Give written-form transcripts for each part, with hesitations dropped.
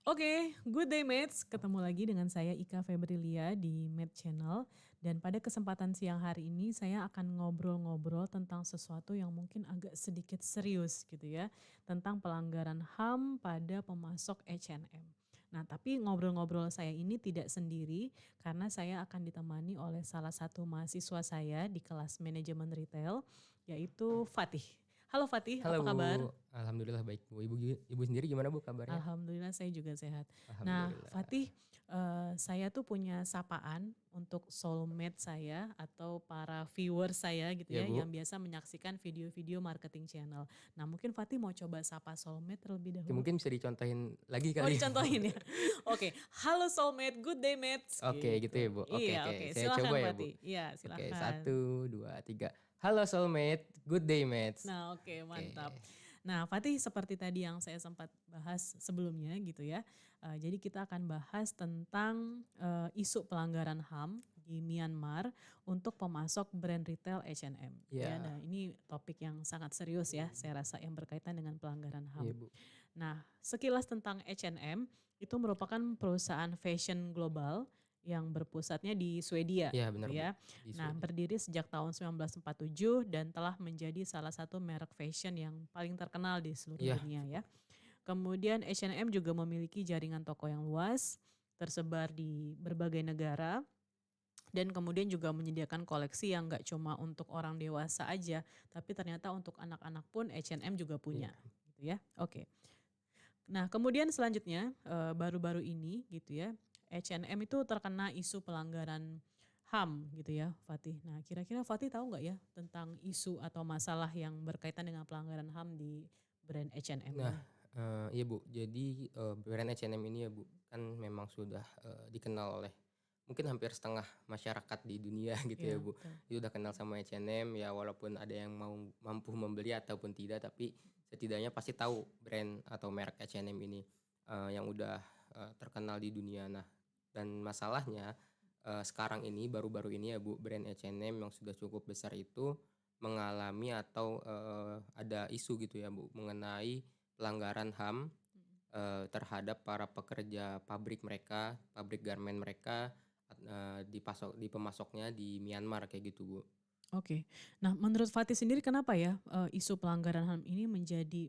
Oke, good day mates. Ketemu lagi dengan saya Ika Febrilia di Mate Channel. Dan pada kesempatan siang hari ini saya akan ngobrol-ngobrol tentang sesuatu yang mungkin agak sedikit serius gitu ya. Tentang pelanggaran HAM pada pemasok H&M. Nah tapi ngobrol-ngobrol saya ini tidak sendiri karena saya akan ditemani oleh salah satu mahasiswa saya di kelas manajemen retail yaitu Fatih. Halo Fatih, Halo apa Bu, kabar? alhamdulillah baik Bu. Ibu sendiri gimana Bu kabarnya? Alhamdulillah saya juga sehat. Nah Alhamdulillah. Fatih, saya tuh punya sapaan untuk soulmate saya atau para viewer saya gitu Ya ya yang Bu, biasa menyaksikan video-video marketing channel. Nah mungkin Fatih mau coba sapa soulmate terlebih oke, dahulu. mungkin bisa dicontohin lagi Oh kali ya Bu. dicontohin ya. Oke, halo soulmate, good day mates Oke gitu gitu. ya Bu. Oke Iya oke, oke, saya silakan coba ya Bu. Fatih. Iya Oke, silakan. 1, 2, 3. Halo soulmate, good day mates. Nah, oke, Oke, mantap. Nah, Fatih seperti tadi yang saya sempat bahas sebelumnya gitu ya. Jadi kita akan bahas tentang isu pelanggaran HAM di Myanmar untuk pemasok brand retail H&M ya. ya, Nah, ini topik yang sangat serius ya, saya rasa yang berkaitan dengan pelanggaran iya HAM. Bu. Nah, sekilas tentang H&M itu merupakan perusahaan fashion global yang berpusatnya di Swedia Iya gitu benar Bu, ya. di Nah, Swedia. berdiri sejak tahun 1947 dan telah menjadi salah satu merek fashion yang paling terkenal di seluruh Iya, dunia ya. Kemudian H&M juga memiliki jaringan toko yang luas, tersebar di berbagai negara, dan kemudian juga menyediakan koleksi yang gak cuma untuk orang dewasa aja, tapi ternyata untuk anak-anak pun H&M juga punya iya. gitu ya. Oke. Nah, kemudian selanjutnya baru-baru ini gitu ya, H&M itu terkena isu pelanggaran HAM gitu ya, Fatih. Nah, kira-kira Fatih tahu nggak ya tentang isu atau masalah yang berkaitan dengan pelanggaran HAM di brand H&M Nah, ini? iya Bu, jadi, brand H&M ini ya Bu, kan memang sudah, dikenal oleh mungkin hampir setengah masyarakat di dunia gitu ya Iya, Bu. betul. Itu udah kenal sama H&M ya, walaupun ada yang mampu membeli ataupun tidak, tapi setidaknya pasti tahu brand atau merek H&M ini, yang udah, terkenal di dunia. Nah, dan masalahnya, sekarang ini baru-baru ini ya Bu, brand H&M yang sudah cukup besar itu mengalami atau, ada isu gitu ya Bu, mengenai pelanggaran HAM, terhadap para pekerja pabrik mereka, pabrik garmen mereka, di pemasoknya di Myanmar kayak gitu, Bu. Oke. Nah, menurut Fatih sendiri kenapa ya isu pelanggaran HAM ini menjadi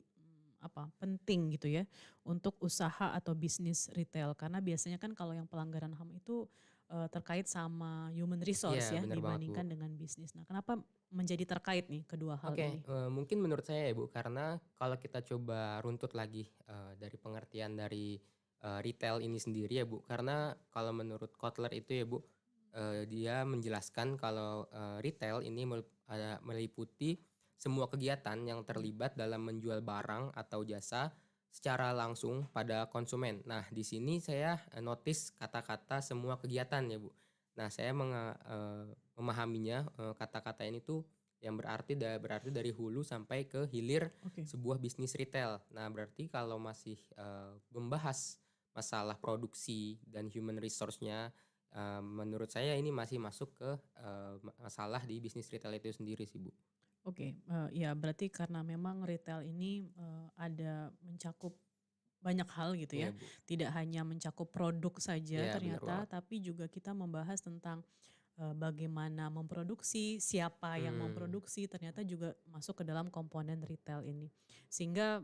penting gitu ya untuk usaha atau bisnis retail? Karena biasanya kan kalau yang pelanggaran HAM itu terkait sama human Iya resource ya bener banget, Bu. dibandingkan dengan bisnis. Nah, kenapa menjadi terkait nih kedua hal Oke, ini? mungkin menurut saya ya, Bu, karena kalau kita coba runtut lagi, dari pengertian dari, retail ini sendiri ya, Bu, karena kalau menurut Kotler itu ya, Bu, dia menjelaskan kalau, retail ini meliputi semua kegiatan yang Hmm. terlibat dalam menjual barang atau jasa secara langsung pada konsumen. Nah, di sini saya, notice kata-kata semua kegiatan ya, Bu. Nah, saya memahaminya, kata-kata ini tuh yang berarti dari hulu sampai ke hilir Oke. sebuah bisnis retail. Nah, berarti kalau masih, membahas masalah produksi dan human resource-nya, menurut saya ini masih masuk ke, masalah di bisnis retail itu sendiri sih, Bu. Oke, ya berarti karena memang retail ini ada mencakup banyak hal gitu ya, Iya, Bu. tidak hanya mencakup produk saja Iya, bener ternyata, banget. tapi juga kita membahas tentang bagaimana memproduksi, siapa yang Hmm, memproduksi, ternyata juga masuk ke dalam komponen retail ini. Sehingga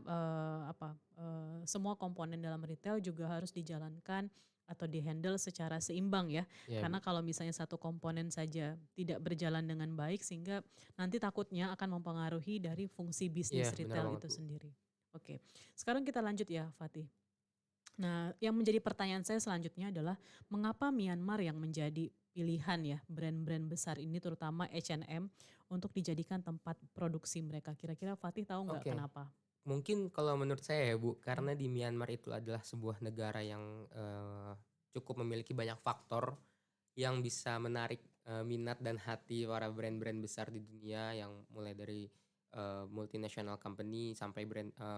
semua komponen dalam retail juga harus dijalankan atau dihandle secara seimbang ya. iya, Karena Bu. kalau misalnya satu komponen saja tidak berjalan dengan baik sehingga nanti takutnya akan mempengaruhi dari fungsi Iya, bisnis bener retail banget, itu Bu. sendiri. Oke, sekarang kita lanjut ya Fatih. Nah, yang menjadi pertanyaan saya selanjutnya adalah mengapa Myanmar yang menjadi pilihan ya brand-brand besar ini terutama H&M untuk dijadikan tempat produksi mereka. Kira-kira Fatih tahu nggak Oke. kenapa? Mungkin kalau menurut saya ya, Bu, Hmm. karena di Myanmar itu adalah sebuah negara yang, cukup memiliki banyak faktor yang bisa menarik, minat dan hati para brand-brand besar di dunia yang mulai dari, multinational company sampai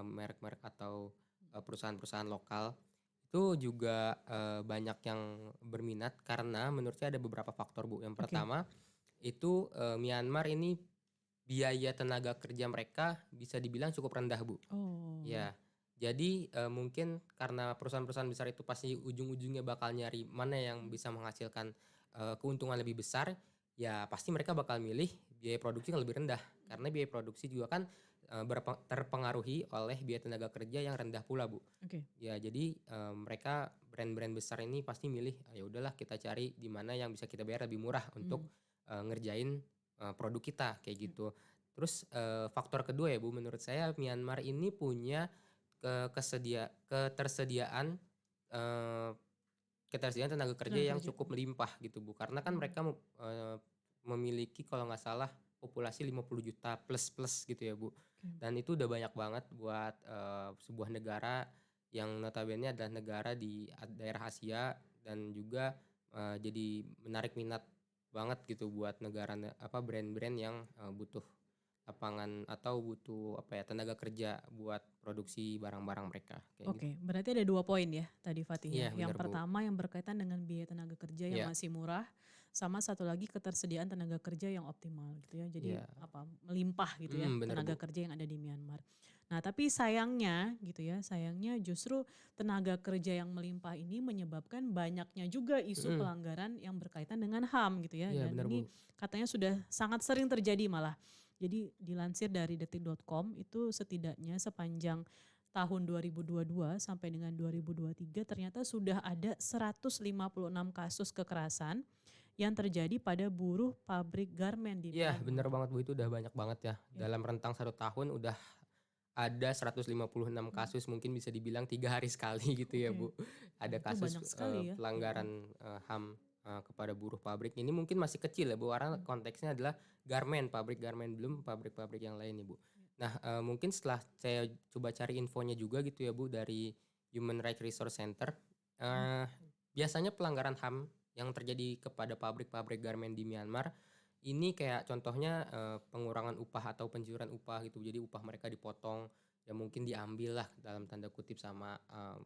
merek-merek atau, perusahaan-perusahaan lokal. Itu juga, banyak yang berminat karena menurut saya ada beberapa faktor, Bu. Yang Oke. pertama itu, Myanmar ini biaya tenaga kerja mereka bisa dibilang cukup rendah, Bu. Oh, Ya, Jadi, mungkin karena perusahaan-perusahaan besar itu pasti ujung-ujungnya bakal nyari mana yang bisa menghasilkan, keuntungan lebih besar, ya pasti mereka bakal milih biaya produksi yang lebih rendah. Karena biaya produksi juga kan, terpengaruhi oleh biaya tenaga kerja yang rendah pula, Bu. Oke. Ya jadi, mereka brand-brand besar ini pasti milih, "Ah, ya udahlah kita cari di mana yang bisa kita bayar lebih murah untuk, Mmm, ngerjain, produk kita," kayak ya. gitu. Terus, faktor kedua ya Bu, menurut saya Myanmar ini punya ketersediaan, eee, ketersediaan tenaga kerja Tenaga yang kerja. cukup melimpah gitu Bu, karena kan Mmm, mereka memiliki kalau nggak salah populasi 50 juta plus-plus gitu ya Bu, oke. dan itu udah banyak banget buat, sebuah negara yang notabene adalah negara di daerah Asia dan juga, jadi menarik minat banget gitu buat brand-brand yang, butuh lapangan atau butuh tenaga kerja buat produksi barang-barang mereka, kayak gitu. Oke, berarti ada 2 poin ya tadi Fatih ya. Iya Yang bener, Bu. pertama yang berkaitan dengan biaya tenaga kerja yang Iya masih murah, sama satu lagi ketersediaan tenaga kerja yang optimal gitu ya. Jadi iya, melimpah gitu ya bener, tenaga Bu. kerja yang ada di Myanmar. Nah, tapi sayangnya gitu ya, sayangnya justru tenaga kerja yang melimpah ini menyebabkan banyaknya juga isu Mhm, pelanggaran yang berkaitan dengan HAM gitu ya. iya Dan bener, ini Bu. katanya sudah sangat sering terjadi malah. Jadi dilansir dari detik.com itu setidaknya sepanjang tahun 2022 sampai dengan 2023 ternyata sudah ada 156 kasus kekerasan yang terjadi pada buruh pabrik garmen di Iya bener Myanmar. banget, Bu, itu udah banyak banget ya. Ya, Dalam rentang 1 tahun udah ada 156 mhm, kasus, mungkin bisa dibilang 3 hari sekali gitu ya, oke. Bu. Wah Ada itu kasus, banyak sekali ya, mhm, pelanggaran, HAM, kepada buruh pabrik. Ini mungkin masih kecil ya, Bu, karena mhm, konteksnya adalah pabrik garmen, belum pabrik-pabrik yang lain nih, Bu. ya, Nah, mungkin setelah saya coba cari infonya juga gitu ya, Bu, dari Human Rights Resource Center, mhm, eee, biasanya pelanggaran HAM yang terjadi kepada pabrik-pabrik garmen di Myanmar, ini kayak contohnya, pengurangan upah atau pencurian upah gitu. Jadi upah mereka dipotong, ya mungkin diambil lah dalam tanda kutip sama,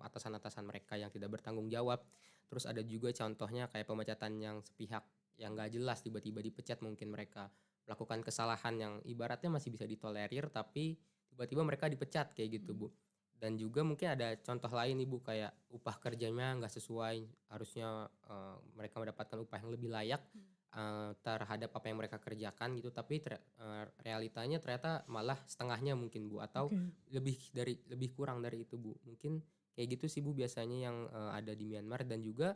atasan-atasan mereka yang tidak bertanggung jawab. Terus ada juga contohnya kayak pemecatan yang sepihak, yang nggak jelas tiba-tiba dipecat mungkin mereka melakukan kesalahan yang ibaratnya masih bisa ditolerir, tapi tiba-tiba mereka dipecat kayak gitu, mhm, Bu. Dan juga mungkin ada contoh lain nih, Bu, kayak upah kerjanya nggak sesuai, harusnya, mereka mendapatkan upah yang lebih layak, mhm, terhadap apa yang mereka kerjakan gitu, tapi realitanya ternyata malah setengahnya mungkin, Bu, atau oke, lebih kurang dari itu, Bu. Mungkin kayak gitu sih, Bu, biasanya yang, ada di Myanmar dan juga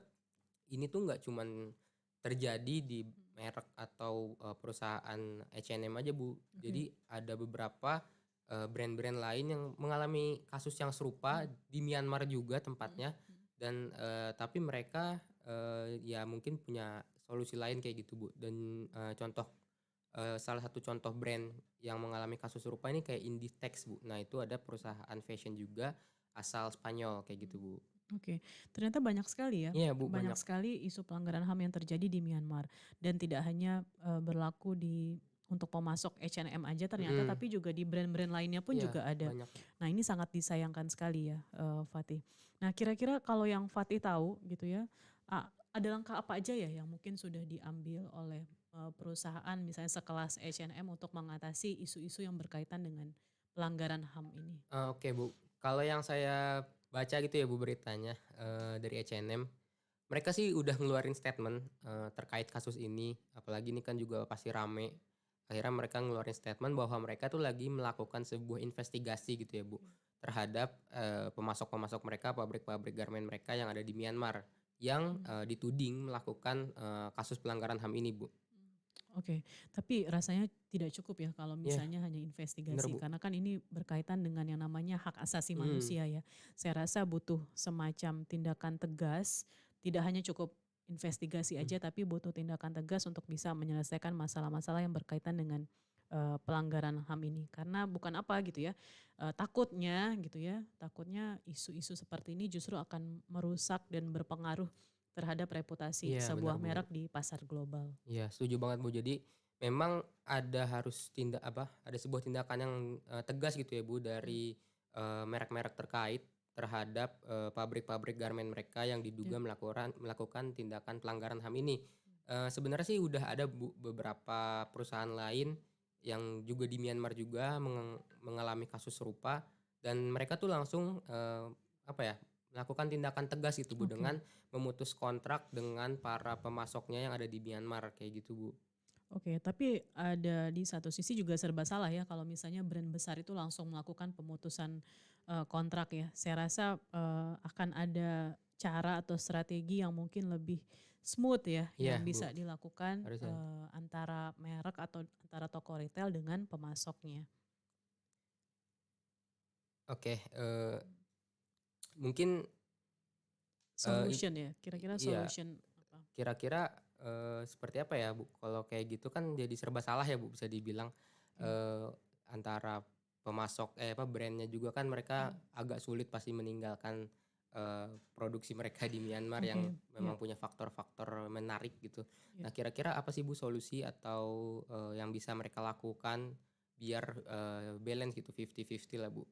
ini tuh nggak cuman terjadi di mhm, merek atau, perusahaan H&M aja, Bu. oke, Jadi ada beberapa, brand-brand lain yang mengalami kasus yang serupa mhm, di Myanmar juga mhm, tempatnya mhm, dan, tapi mereka, ya mungkin punya solusi lain kayak gitu, Bu. Dan, salah satu contoh brand yang mengalami kasus serupa ini kayak Inditex, Bu. Nah itu ada perusahaan fashion juga asal Spanyol kayak gitu, mhm. Bu. Oke, ternyata banyak sekali ya, Iya, Bu, banyak banyak. sekali isu pelanggaran HAM yang terjadi di Myanmar dan tidak hanya, berlaku untuk pemasok H&M aja ternyata, Mhm, tapi juga di brand-brand lainnya pun iya juga ada. banyak. Nah ini sangat disayangkan sekali ya, Fatih. Nah kira-kira kalau yang Fatih tahu gitu ya, ada langkah apa aja ya yang mungkin sudah diambil oleh, perusahaan misalnya sekelas H&M untuk mengatasi isu-isu yang berkaitan dengan pelanggaran HAM ini? Oke, Bu. Kalau yang saya baca gitu ya, Bu, beritanya, dari H&M, mereka sih udah ngeluarin statement, terkait kasus ini, apalagi ini kan juga pasti rame. Akhirnya mereka ngeluarin statement bahwa mereka tuh lagi melakukan sebuah investigasi gitu ya, Bu, terhadap, pemasok-pemasok mereka, pabrik-pabrik garmen mereka yang ada di Myanmar, yang, Mmm. dituding melakukan, kasus pelanggaran HAM ini, Bu. Mmm, oke. Tapi rasanya tidak cukup ya kalau Iya, misalnya hanya bener, investigasi, Bu. karena kan ini berkaitan dengan yang namanya hak asasi Mhm, manusia ya. Saya rasa butuh semacam tindakan tegas, tidak hanya cukup investigasi mhm. aja, tapi butuh tindakan tegas untuk bisa menyelesaikan masalah-masalah yang berkaitan dengan, pelanggaran HAM ini. Karena bukan apa gitu ya, takutnya gitu ya, takutnya isu-isu seperti ini justru akan merusak dan berpengaruh terhadap reputasi Iya, bener, sebuah Bu. merek di pasar global. Iya, setuju banget, Bu. Jadi memang ada sebuah tindakan yang, tegas gitu ya, Bu, Mmm, dari, merek-merek terkait terhadap, pabrik-pabrik garmen mereka yang ya, diduga melakukan tindakan pelanggaran HAM ini. Sebenarnya sih udah ada, Bu, beberapa perusahaan lain yang juga di Myanmar juga mengalami kasus serupa dan mereka tuh langsung, apa ya, melakukan tindakan tegas gitu Bu, Oke. dengan memutus kontrak dengan para pemasoknya yang ada di Myanmar, kayak gitu Bu. Oke, tapi ada di satu sisi juga serba salah ya kalau misalnya brand besar itu langsung melakukan pemutusan, kontrak ya. Saya rasa, akan ada cara atau strategi yang mungkin lebih smooth ya, Iya yang Bu, bisa dilakukan, harusnya. antara merek atau antara toko retail dengan pemasoknya. Oke, mungkin, eee, Solution ya, kira-kira iya, solution apa? kira-kira, seperti apa ya Bu, kalau kayak gitu kan jadi serba salah ya Bu, bisa dibilang, Iya, eee, antara pemasok apa, brand juga kan mereka mhm, agak sulit pasti meninggalkan, produksi mereka di Myanmar yang oke, ya, memang punya faktor-faktor menarik gitu. ya. Nah, kira-kira apa sih Bu solusi atau, yang bisa mereka lakukan biar, balance gitu, 50-50 lah Bu?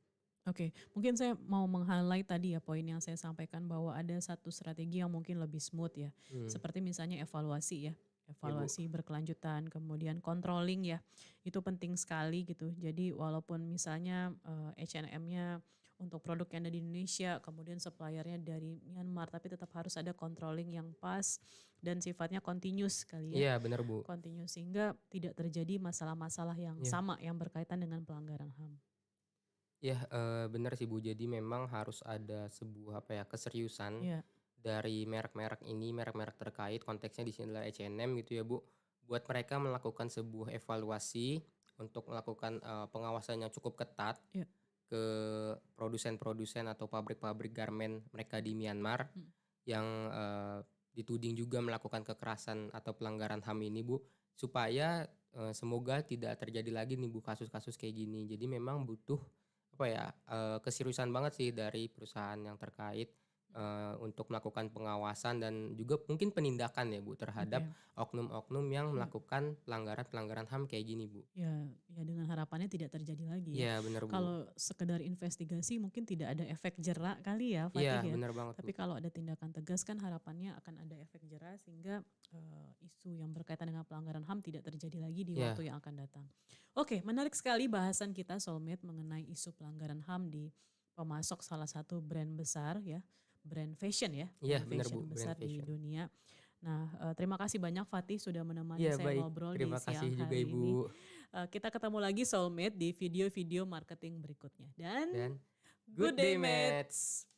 Oke, mungkin saya mau meng-highlight tadi ya poin yang saya sampaikan bahwa ada satu strategi yang mungkin lebih smooth ya. Hmm, Seperti misalnya evaluasi ya. iya Bu. Evaluasi berkelanjutan, kemudian controlling ya. Itu penting sekali gitu. Jadi walaupun misalnya H&M-nya untuk produk yang ada di Indonesia, kemudian suppliernya dari Myanmar, tapi tetap harus ada controlling yang pas dan sifatnya continuous kali ya. Iya bener Bu. Continuous sehingga tidak terjadi masalah-masalah yang Iya. sama yang berkaitan dengan pelanggaran HAM. Iya, bener sih Bu, jadi memang harus ada sebuah apa ya, keseriusan Iya, dari merek-merek ini, merek-merek terkait, konteksnya di sini adalah H&M gitu ya Bu, buat mereka melakukan sebuah evaluasi untuk melakukan, pengawasan yang cukup ketat iya. ke produsen-produsen atau pabrik-pabrik garmen mereka di Myanmar Mhm. yang, dituding juga melakukan kekerasan atau pelanggaran HAM ini Bu, supaya, semoga tidak terjadi lagi nih Bu kasus-kasus kayak gini. Jadi memang butuh apa ya, keseriusan banget sih dari perusahaan yang terkait, untuk melakukan pengawasan dan juga mungkin penindakan ya Bu terhadap Oke, oknum-oknum yang ya, melakukan pelanggaran-pelanggaran HAM kayak gini Bu. ya, ya dengan harapannya tidak terjadi lagi ya. Iya bener Bu. Kalau sekedar investigasi mungkin tidak ada efek jerak kali ya Iya Fatih ya. bener banget Bu. Tapi kalau ada tindakan tegas kan harapannya akan ada efek jerak sehingga isu yang berkaitan dengan pelanggaran HAM tidak terjadi lagi di Iya waktu yang akan datang. Oke, menarik sekali bahasan kita Soulmate mengenai isu pelanggaran HAM di pemasok salah satu brand besar ya, iya brand bener Bu, fashion brand besar di fashion. dunia. Nah, terima kasih banyak Fatih sudah menemani Iya saya baik, ngobrol di terima kasih siang juga hari Ibu, ini. Kita ketemu lagi Soulmate di video-video marketing berikutnya dan dan good good day day Matt. mates.